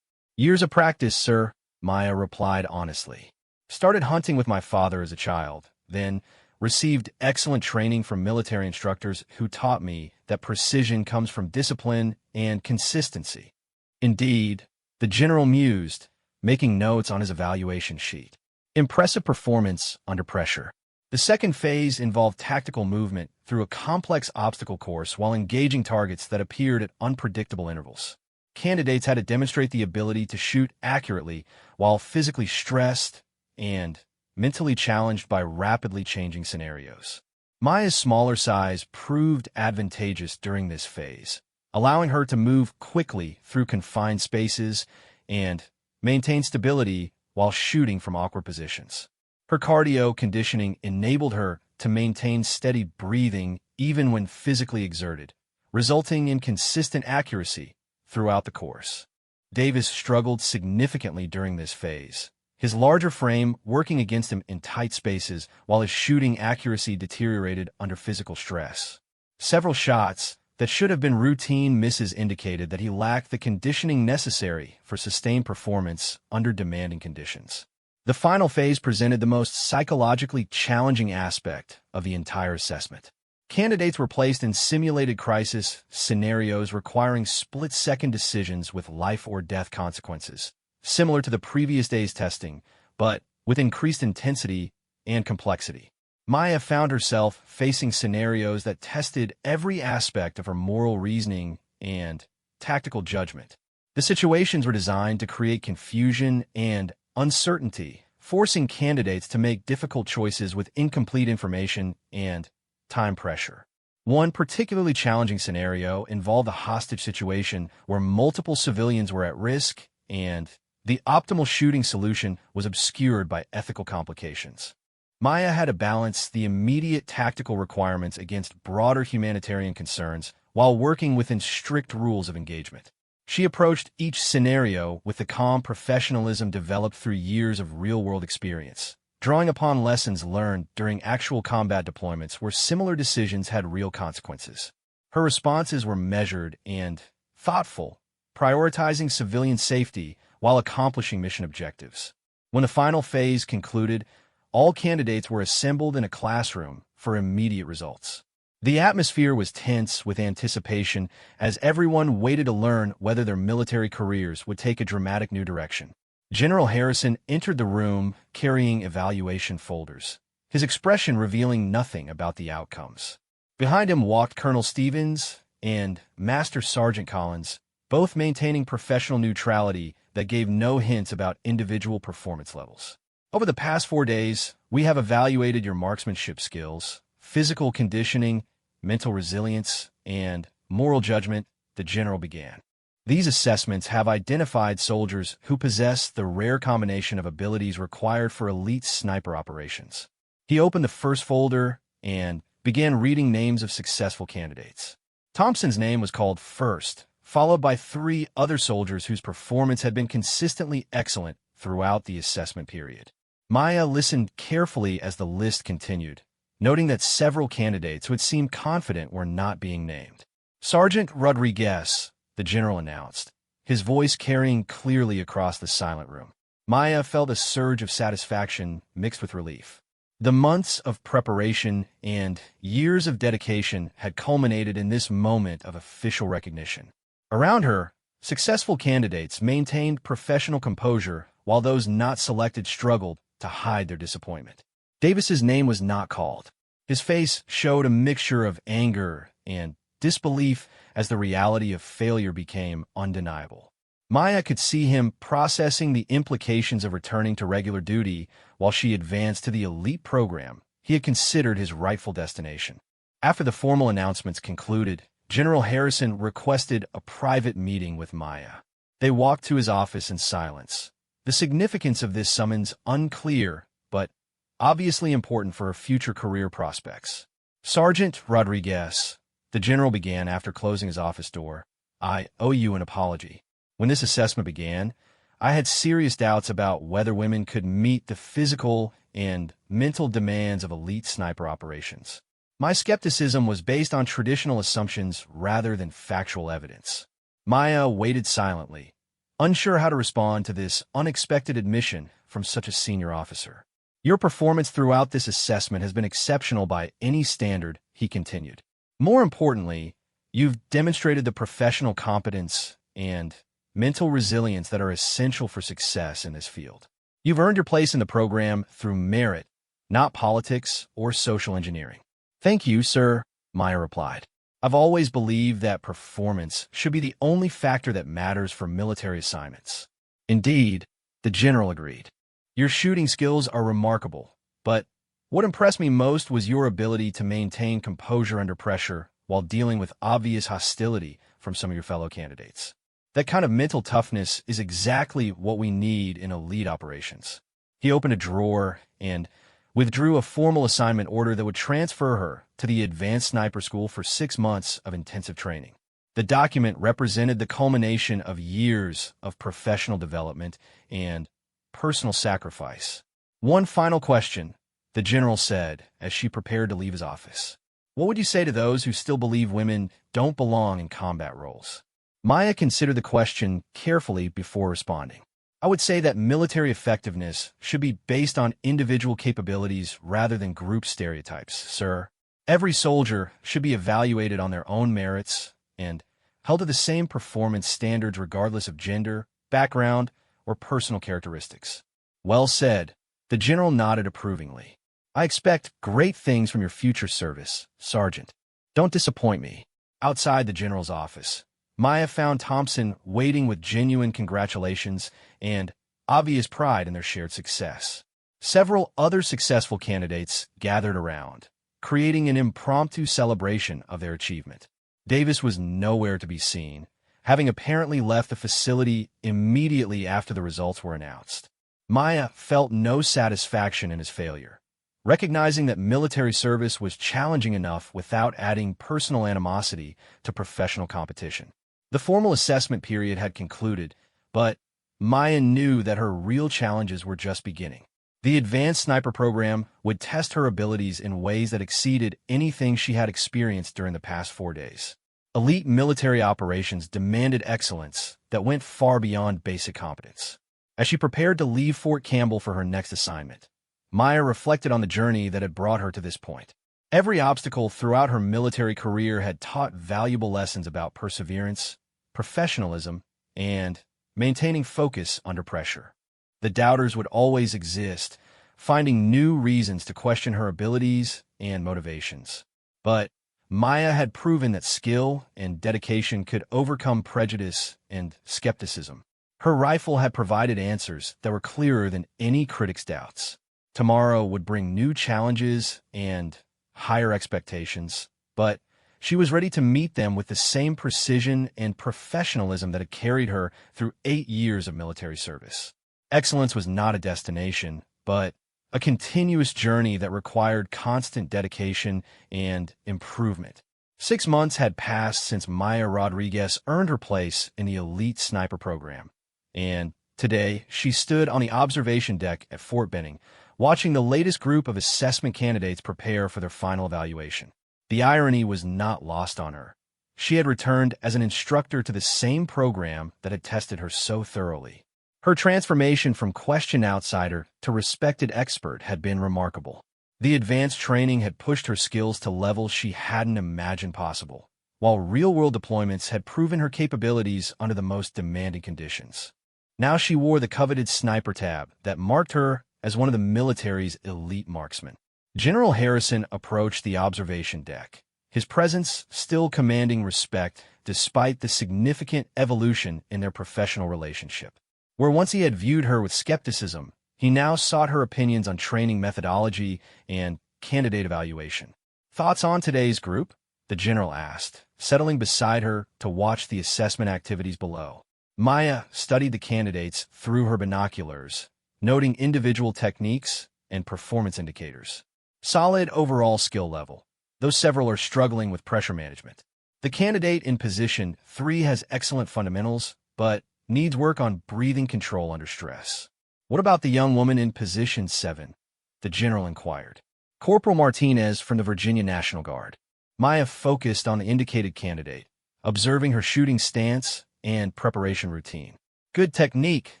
"Years of practice, sir," Maya replied honestly. "Started hunting with my father as a child, then received excellent training from military instructors who taught me that precision comes from discipline and consistency." Indeed, the general mused, making notes on his evaluation sheet. Impressive performance under pressure. The second phase involved tactical movement through a complex obstacle course while engaging targets that appeared at unpredictable intervals. Candidates had to demonstrate the ability to shoot accurately while physically stressed and mentally challenged by rapidly changing scenarios. Maya's smaller size proved advantageous during this phase, allowing her to move quickly through confined spaces and maintain stability while shooting from awkward positions. Her cardio conditioning enabled her to maintain steady breathing even when physically exerted, resulting in consistent accuracy throughout the course. Davis struggled significantly during this phase, his larger frame working against him in tight spaces while his shooting accuracy deteriorated under physical stress. Several shots that should have been routine misses indicated that he lacked the conditioning necessary for sustained performance under demanding conditions. The final phase presented the most psychologically challenging aspect of the entire assessment. Candidates were placed in simulated crisis scenarios requiring split-second decisions with life or death consequences, similar to the previous day's testing, but with increased intensity and complexity. Maya found herself facing scenarios that tested every aspect of her moral reasoning and tactical judgment. The situations were designed to create confusion and uncertainty, forcing candidates to make difficult choices with incomplete information and time pressure. One particularly challenging scenario involved a hostage situation where multiple civilians were at risk and the optimal shooting solution was obscured by ethical complications. Maya had to balance the immediate tactical requirements against broader humanitarian concerns while working within strict rules of engagement. She approached each scenario with the calm professionalism developed through years of real-world experience, drawing upon lessons learned during actual combat deployments where similar decisions had real consequences. Her responses were measured and thoughtful, prioritizing civilian safety while accomplishing mission objectives. When the final phase concluded, all candidates were assembled in a classroom for immediate results. The atmosphere was tense with anticipation as everyone waited to learn whether their military careers would take a dramatic new direction. General Harrison entered the room carrying evaluation folders, his expression revealing nothing about the outcomes. Behind him walked Colonel Stevens and Master Sergeant Collins, both maintaining professional neutrality that gave no hints about individual performance levels. "Over the past 4 days, we have evaluated your marksmanship skills, physical conditioning, mental resilience, and moral judgment," the general began. "These assessments have identified soldiers who possess the rare combination of abilities required for elite sniper operations." He opened the first folder and began reading names of successful candidates. Thompson's name was called first, followed by 3 other soldiers whose performance had been consistently excellent throughout the assessment period. Maya listened carefully as the list continued, noting that several candidates who had seemed confident were not being named. "Sergeant Rodriguez," the general announced, his voice carrying clearly across the silent room. Maya felt a surge of satisfaction mixed with relief. The months of preparation and years of dedication had culminated in this moment of official recognition. Around her, successful candidates maintained professional composure while those not selected struggled to hide their disappointment. Davis's name was not called. His face showed a mixture of anger and disbelief as the reality of failure became undeniable. Maya could see him processing the implications of returning to regular duty while she advanced to the elite program he had considered his rightful destination. After the formal announcements concluded, General Harrison requested a private meeting with Maya. They walked to his office in silence, the significance of this summons unclear, but obviously important for her future career prospects. "Sergeant Rodriguez," the general began after closing his office door, "I owe you an apology. When this assessment began, I had serious doubts about whether women could meet the physical and mental demands of elite sniper operations. My skepticism was based on traditional assumptions rather than factual evidence." Maya waited silently, unsure how to respond to this unexpected admission from such a senior officer. "Your performance throughout this assessment has been exceptional by any standard," he continued. "More importantly, you've demonstrated the professional competence and mental resilience that are essential for success in this field. You've earned your place in the program through merit, not politics or social engineering." "Thank you, sir," Maya replied. "I've always believed that performance should be the only factor that matters for military assignments." "Indeed," the general agreed. "Your shooting skills are remarkable, but what impressed me most was your ability to maintain composure under pressure while dealing with obvious hostility from some of your fellow candidates. That kind of mental toughness is exactly what we need in elite operations." He opened a drawer and withdrew a formal assignment order that would transfer her to the Advanced Sniper School for 6 months of intensive training. The document represented the culmination of years of professional development and personal sacrifice. "One final question," the general said as she prepared to leave his office. "What would you say to those who still believe women don't belong in combat roles?" Maya considered the question carefully before responding. "I would say that military effectiveness should be based on individual capabilities rather than group stereotypes, sir. Every soldier should be evaluated on their own merits and held to the same performance standards regardless of gender, background, or personal characteristics." "Well said," the general nodded approvingly. "I expect great things from your future service, Sergeant. Don't disappoint me." Outside the general's office, Maya found Thompson waiting with genuine congratulations and obvious pride in their shared success. Several other successful candidates gathered around, creating an impromptu celebration of their achievement. Davis was nowhere to be seen, having apparently left the facility immediately after the results were announced. Maya felt no satisfaction in his failure, recognizing that military service was challenging enough without adding personal animosity to professional competition. The formal assessment period had concluded, but Maya knew that her real challenges were just beginning. The Advanced Sniper program would test her abilities in ways that exceeded anything she had experienced during the past 4 days. Elite military operations demanded excellence that went far beyond basic competence. As she prepared to leave Fort Campbell for her next assignment, Maya reflected on the journey that had brought her to this point. Every obstacle throughout her military career had taught valuable lessons about perseverance, professionalism, and maintaining focus under pressure. The doubters would always exist, finding new reasons to question her abilities and motivations. But Maya had proven that skill and dedication could overcome prejudice and skepticism. Her rifle had provided answers that were clearer than any critic's doubts. Tomorrow would bring new challenges and higher expectations, but she was ready to meet them with the same precision and professionalism that had carried her through 8 years of military service. Excellence was not a destination, but a continuous journey that required constant dedication and improvement. 6 months had passed since Maya Rodriguez earned her place in the elite sniper program, and today she stood on the observation deck at Fort Benning, watching the latest group of assessment candidates prepare for their final evaluation. The irony was not lost on her. She had returned as an instructor to the same program that had tested her so thoroughly. Her transformation from questioned outsider to respected expert had been remarkable. The advanced training had pushed her skills to levels she hadn't imagined possible, while real-world deployments had proven her capabilities under the most demanding conditions. Now she wore the coveted sniper tab that marked her as one of the military's elite marksmen. General Harrison approached the observation deck, his presence still commanding respect despite the significant evolution in their professional relationship. Where once he had viewed her with skepticism, he now sought her opinions on training methodology and candidate evaluation. "Thoughts on today's group?" the general asked, settling beside her to watch the assessment activities below. Maya studied the candidates through her binoculars, noting individual techniques and performance indicators. Solid overall skill level, though several are struggling with pressure management. The candidate in position 3 has excellent fundamentals, but needs work on breathing control under stress. "What about the young woman in position 7? The general inquired. "Corporal Martinez from the Virginia National Guard." Maya focused on the indicated candidate, observing her shooting stance and preparation routine. "Good technique,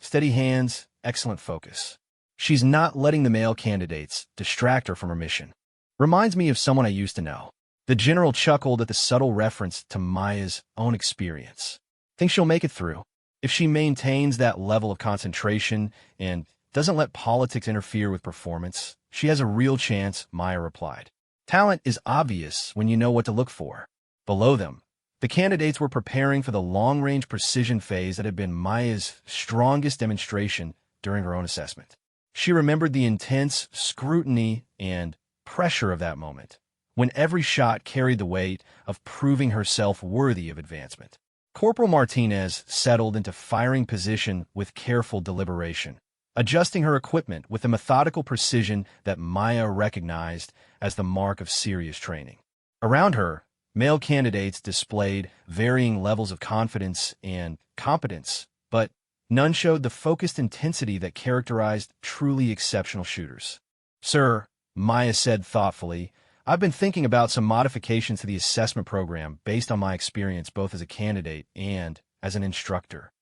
steady hands, excellent focus. She's not letting the male candidates distract her from her mission. Reminds me of someone I used to know." The general chuckled at the subtle reference to Maya's own experience. "Think she'll make it through? If she maintains that level of concentration and doesn't let politics interfere with performance, she has a real chance," Maya replied. "Talent is obvious when you know what to look for." Below them, the candidates were preparing for the long-range precision phase that had been Maya's strongest demonstration during her own assessment. She remembered the intense scrutiny and pressure of that moment, when every shot carried the weight of proving herself worthy of advancement. Corporal Martinez settled into firing position with careful deliberation, adjusting her equipment with a methodical precision that Maya recognized as the mark of serious training. Around her, male candidates displayed varying levels of confidence and competence, but none showed the focused intensity that characterized truly exceptional shooters. "Sir," Maya said thoughtfully, "I've been thinking about some modifications to the assessment program based on my experience both as a candidate and as an instructor."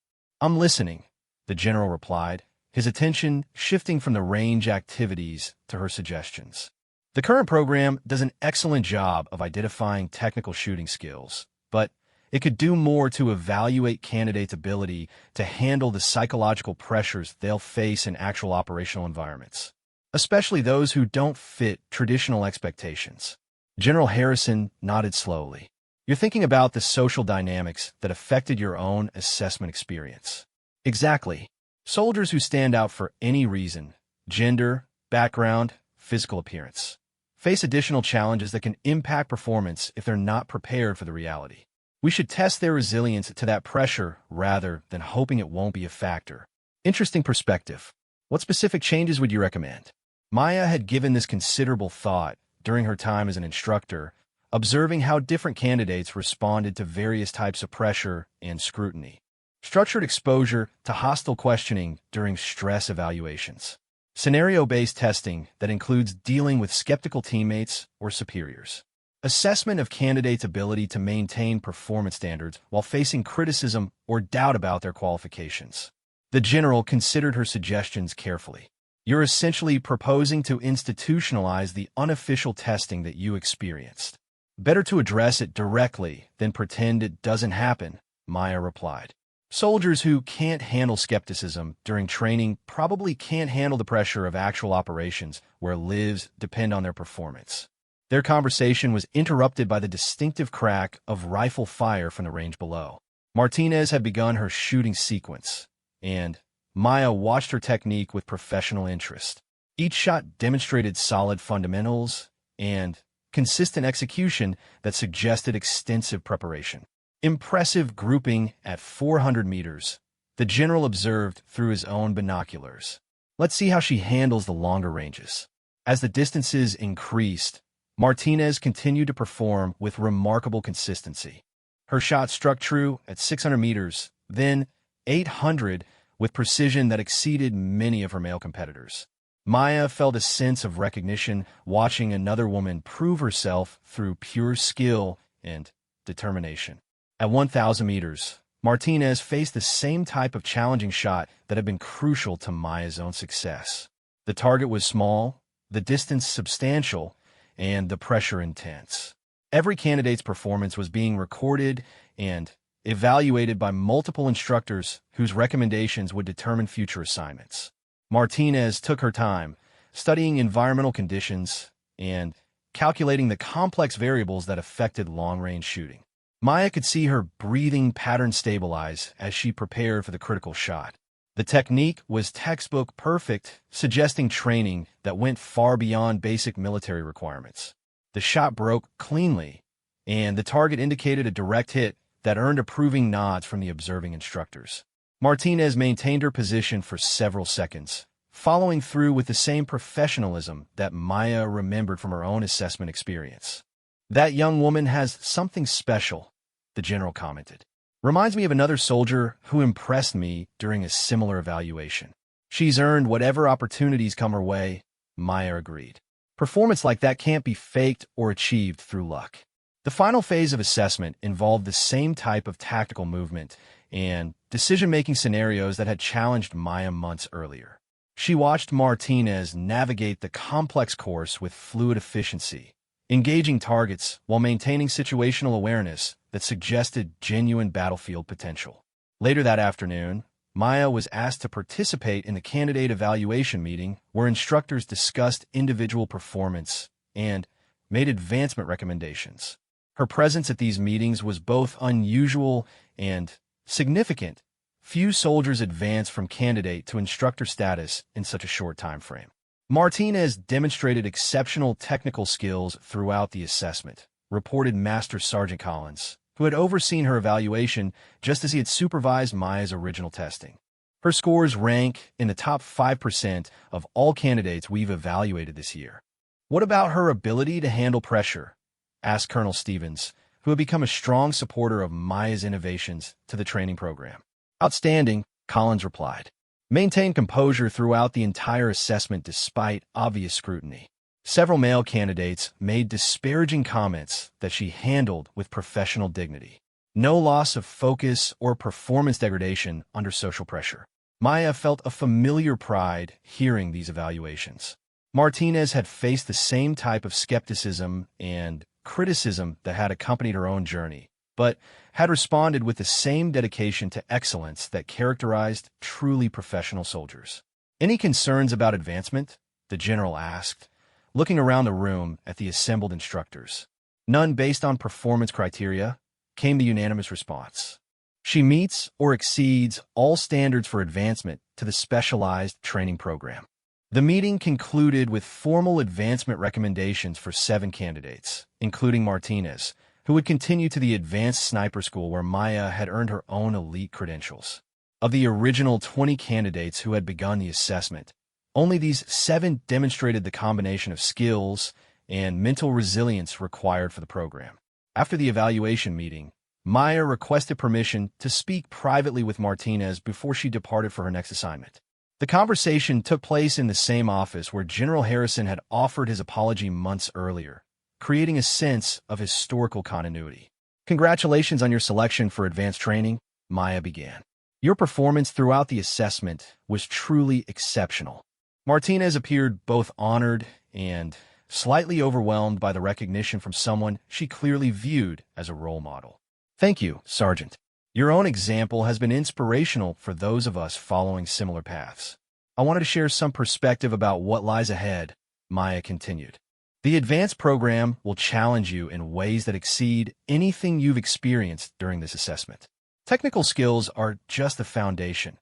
"I'm listening," the general replied, his attention shifting from the range activities to her suggestions. "The current program does an excellent job of identifying technical shooting skills, but it could do more to evaluate candidates' ability to handle the psychological pressures they'll face in actual operational environments, especially those who don't fit traditional expectations." General Harrison nodded slowly. "You're thinking about the social dynamics that affected your own assessment experience." "Exactly. Soldiers who stand out for any reason, gender, background, physical appearance, face additional challenges that can impact performance if they're not prepared for the reality. We should test their resilience to that pressure rather than hoping it won't be a factor." "Interesting perspective. What specific changes would you recommend?" Maya had given this considerable thought during her time as an instructor, observing how different candidates responded to various types of pressure and scrutiny. Structured exposure to hostile questioning during stress evaluations. Scenario-based testing that includes dealing with skeptical teammates or superiors. Assessment of candidates' ability to maintain performance standards while facing criticism or doubt about their qualifications. The general considered her suggestions carefully. "You're essentially proposing to institutionalize the unofficial testing that you experienced. Better to address it directly than pretend it doesn't happen," Maya replied. "Soldiers who can't handle skepticism during training probably can't handle the pressure of actual operations where lives depend on their performance." Their conversation was interrupted by the distinctive crack of rifle fire from the range below. Martinez had begun her shooting sequence, and Maya watched her technique with professional interest. Each shot demonstrated solid fundamentals and consistent execution that suggested extensive preparation. "Impressive grouping at 400 meters," the general observed through his own binoculars. "Let's see how she handles the longer ranges." As the distances increased, Martinez continued to perform with remarkable consistency. Her shot struck true at 600 meters, then 800 with precision that exceeded many of her male competitors. Maya felt a sense of recognition watching another woman prove herself through pure skill and determination. At 1,000 meters, Martinez faced the same type of challenging shot that had been crucial to Maya's own success. The target was small, the distance substantial, and the pressure intense. Every candidate's performance was being recorded and evaluated by multiple instructors whose recommendations would determine future assignments. Martinez took her time, studying environmental conditions and calculating the complex variables that affected long-range shooting. Maya could see her breathing pattern stabilize as she prepared for the critical shot. The technique was textbook perfect, suggesting training that went far beyond basic military requirements. The shot broke cleanly, and the target indicated a direct hit that earned approving nods from the observing instructors. Martinez maintained her position for several seconds, following through with the same professionalism that Maya remembered from her own assessment experience. "That young woman has something special," the general commented. "Reminds me of another soldier who impressed me during a similar evaluation." "She's earned whatever opportunities come her way," Maya agreed. "Performance like that can't be faked or achieved through luck." The final phase of assessment involved the same type of tactical movement and decision-making scenarios that had challenged Maya months earlier. She watched Martinez navigate the complex course with fluid efficiency, engaging targets while maintaining situational awareness that suggested genuine battlefield potential. Later that afternoon, Maya was asked to participate in the candidate evaluation meeting where instructors discussed individual performance and made advancement recommendations. Her presence at these meetings was both unusual and significant. Few soldiers advance from candidate to instructor status in such a short time frame. Martinez demonstrated exceptional technical skills throughout the assessment, reported Master Sergeant Collins, who had overseen her evaluation just as he had supervised Maya's original testing. "Her scores rank in the top 5% of all candidates we've evaluated this year." "What about her ability to handle pressure?" asked Colonel Stevens, who had become a strong supporter of Maya's innovations to the training program. "Outstanding," Collins replied. "Maintained composure throughout the entire assessment despite obvious scrutiny." Several male candidates made disparaging comments that she handled with professional dignity. No loss of focus or performance degradation under social pressure. Maya felt a familiar pride hearing these evaluations. Martinez had faced the same type of skepticism and criticism that had accompanied her own journey, but had responded with the same dedication to excellence that characterized truly professional soldiers. "Any concerns about advancement?" the general asked, looking around the room at the assembled instructors. "None based on performance criteria," came the unanimous response. "She meets or exceeds all standards for advancement to the specialized training program." The meeting concluded with formal advancement recommendations for 7 candidates, including Martinez, who would continue to the Advanced Sniper School where Maya had earned her own elite credentials. Of the original 20 candidates who had begun the assessment, only these 7 demonstrated the combination of skills and mental resilience required for the program. After the evaluation meeting, Maya requested permission to speak privately with Martinez before she departed for her next assignment. The conversation took place in the same office where General Harrison had offered his apology months earlier, creating a sense of historical continuity. "Congratulations on your selection for advanced training," Maya began. "Your performance throughout the assessment was truly exceptional." Martinez appeared both honored and slightly overwhelmed by the recognition from someone she clearly viewed as a role model. "Thank you, Sergeant. Your own example has been inspirational for those of us following similar paths. I wanted to share some perspective about what lies ahead," Maya continued. "The advanced program will challenge you in ways that exceed anything you've experienced during this assessment. Technical skills are just the foundation.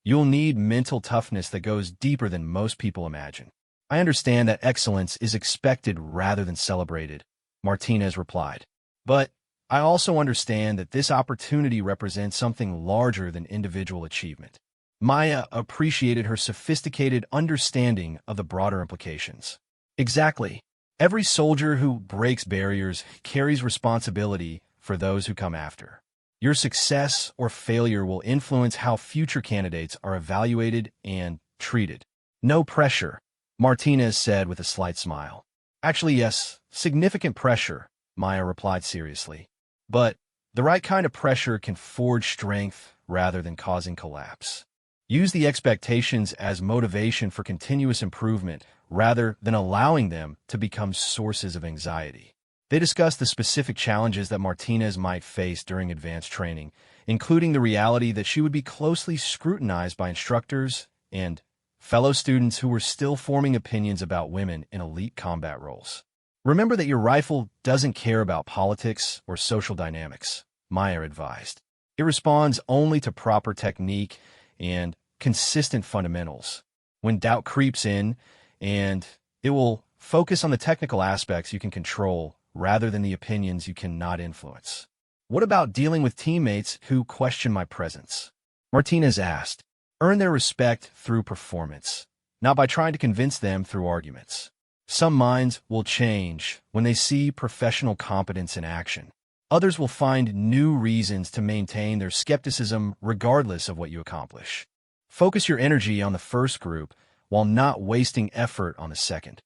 You'll need mental toughness that goes deeper than most people imagine." "I understand that excellence is expected rather than celebrated," Martinez replied. "But I also understand that this opportunity represents something larger than individual achievement." Maya appreciated her sophisticated understanding of the broader implications. "Exactly. Every soldier who breaks barriers carries responsibility for those who come after. Your success or failure will influence how future candidates are evaluated and treated." "No pressure," Martinez said with a slight smile. "Actually, yes, significant pressure," Maya replied seriously. "But the right kind of pressure can forge strength rather than causing collapse. Use the expectations as motivation for continuous improvement rather than allowing them to become sources of anxiety. They discussed the specific challenges that Martinez might face during advanced training, including the reality that she would be closely scrutinized by instructors and fellow students who were still forming opinions about women in elite combat roles. Remember that your rifle doesn't care about politics or social dynamics, Maya advised. It responds only to proper technique and consistent fundamentals. When doubt creeps in, and it will focus on the technical aspects you can control rather than the opinions you cannot influence. What about dealing with teammates who question my presence? Martinez asked. Earn their respect through performance, not by trying to convince them through arguments. Some minds will change when they see professional competence in action. Others will find new reasons to maintain their skepticism regardless of what you accomplish. Focus your energy on the first group while not wasting effort on the second.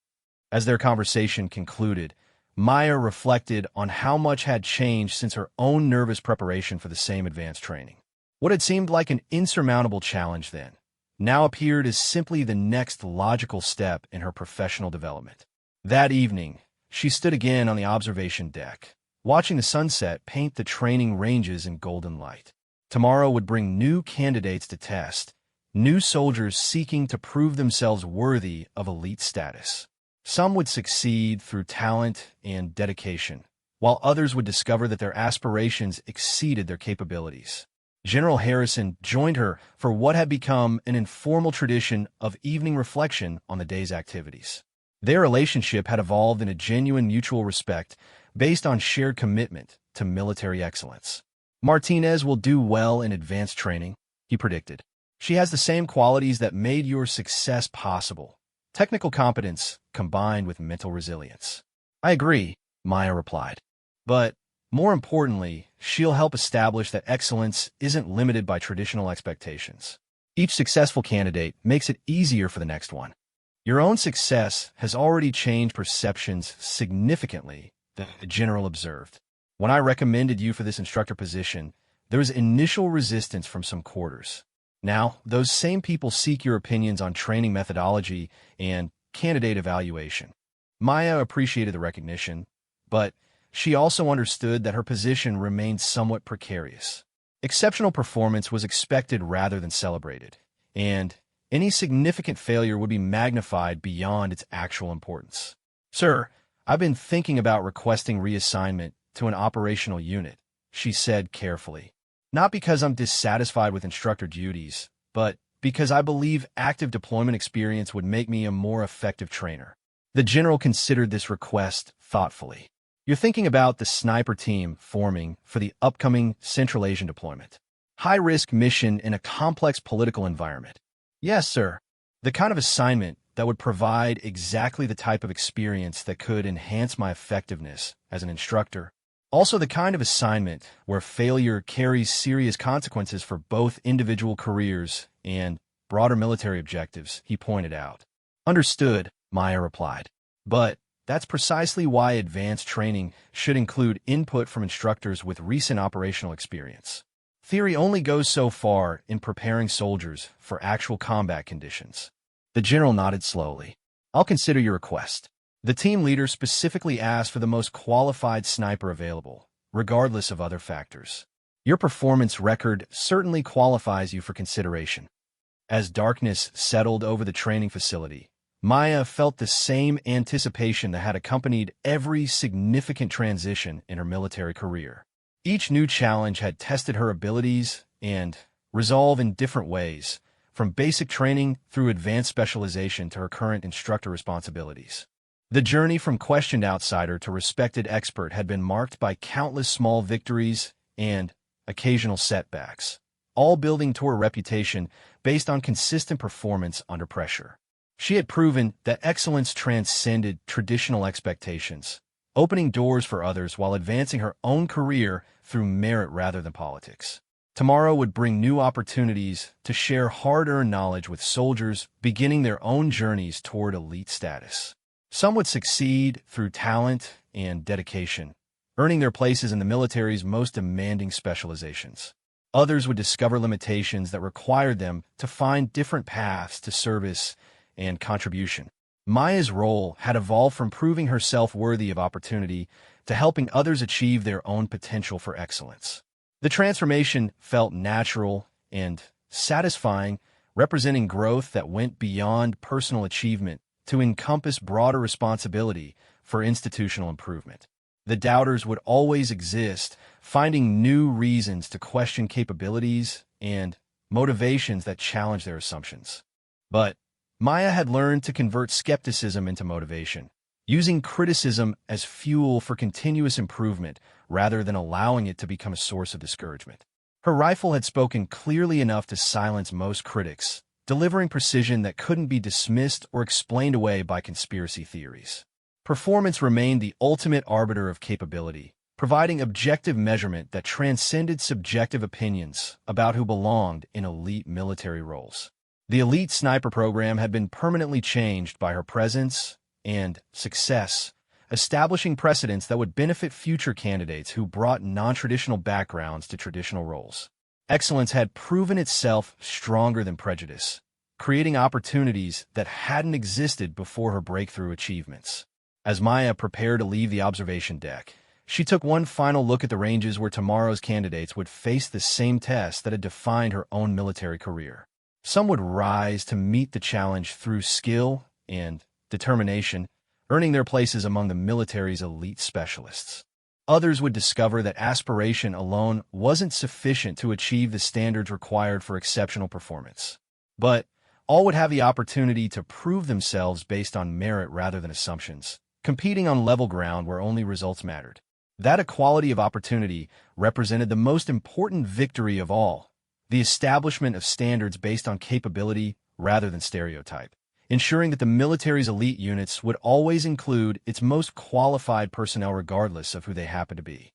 As their conversation concluded, Maya reflected on how much had changed since her own nervous preparation for the same advanced training. What had seemed like an insurmountable challenge then now appeared as simply the next logical step in her professional development. That evening, she stood again on the observation deck, watching the sunset paint the training ranges in golden light. Tomorrow would bring new candidates to test, new soldiers seeking to prove themselves worthy of elite status. Some would succeed through talent and dedication, while others would discover that their aspirations exceeded their capabilities. General Harrison joined her for what had become an informal tradition of evening reflection on the day's activities. Their relationship had evolved in a genuine mutual respect based on shared commitment to military excellence. Martinez will do well in advanced training, he predicted. She has the same qualities that made your success possible. Technical competence combined with mental resilience. I agree, Maya replied. But more importantly, she'll help establish that excellence isn't limited by traditional expectations. Each successful candidate makes it easier for the next one. Your own success has already changed perceptions significantly, the general observed. When I recommended you for this instructor position, there was initial resistance from some quarters. Now, those same people seek your opinions on training methodology and candidate evaluation. Maya appreciated the recognition, but she also understood that her position remained somewhat precarious. Exceptional performance was expected rather than celebrated, and any significant failure would be magnified beyond its actual importance. Sir, I've been thinking about requesting reassignment to an operational unit, she said carefully. Not because I'm dissatisfied with instructor duties, but because I believe active deployment experience would make me a more effective trainer. The general considered this request thoughtfully. You're thinking about the sniper team forming for the upcoming Central Asian deployment. High-risk mission in a complex political environment. Yes, sir. The kind of assignment that would provide exactly the type of experience that could enhance my effectiveness as an instructor. Also the kind of assignment where failure carries serious consequences for both individual careers and broader military objectives, he pointed out. Understood, Maya replied. But that's precisely why advanced training should include input from instructors with recent operational experience. Theory only goes so far in preparing soldiers for actual combat conditions. The general nodded slowly. I'll consider your request. The team leader specifically asked for the most qualified sniper available, regardless of other factors. Your performance record certainly qualifies you for consideration. As darkness settled over the training facility, Maya felt the same anticipation that had accompanied every significant transition in her military career. Each new challenge had tested her abilities and resolve in different ways, from basic training through advanced specialization to her current instructor responsibilities. The journey from questioned outsider to respected expert had been marked by countless small victories and occasional setbacks, all building toward a reputation based on consistent performance under pressure. She had proven that excellence transcended traditional expectations, opening doors for others while advancing her own career through merit rather than politics. Tomorrow would bring new opportunities to share hard-earned knowledge with soldiers beginning their own journeys toward elite status. Some would succeed through talent and dedication, earning their places in the military's most demanding specializations. Others would discover limitations that required them to find different paths to service and contribution. Maya's role had evolved from proving herself worthy of opportunity to helping others achieve their own potential for excellence. The transformation felt natural and satisfying, representing growth that went beyond personal achievement to encompass broader responsibility for institutional improvement. The doubters would always exist, finding new reasons to question capabilities and motivations that challenge their assumptions. But Maya had learned to convert skepticism into motivation, using criticism as fuel for continuous improvement rather than allowing it to become a source of discouragement. Her rifle had spoken clearly enough to silence most critics, delivering precision that couldn't be dismissed or explained away by conspiracy theories. Performance remained the ultimate arbiter of capability, providing objective measurement that transcended subjective opinions about who belonged in elite military roles. The elite sniper program had been permanently changed by her presence and success, establishing precedents that would benefit future candidates who brought non-traditional backgrounds to traditional roles. Excellence had proven itself stronger than prejudice, creating opportunities that hadn't existed before her breakthrough achievements. As Maya prepared to leave the observation deck, she took one final look at the ranges where tomorrow's candidates would face the same test that had defined her own military career. Some would rise to meet the challenge through skill and determination, earning their places among the military's elite specialists. Others would discover that aspiration alone wasn't sufficient to achieve the standards required for exceptional performance. But all would have the opportunity to prove themselves based on merit rather than assumptions, competing on level ground where only results mattered. That equality of opportunity represented the most important victory of all, the establishment of standards based on capability rather than stereotype, ensuring that the military's elite units would always include its most qualified personnel regardless of who they happen to be.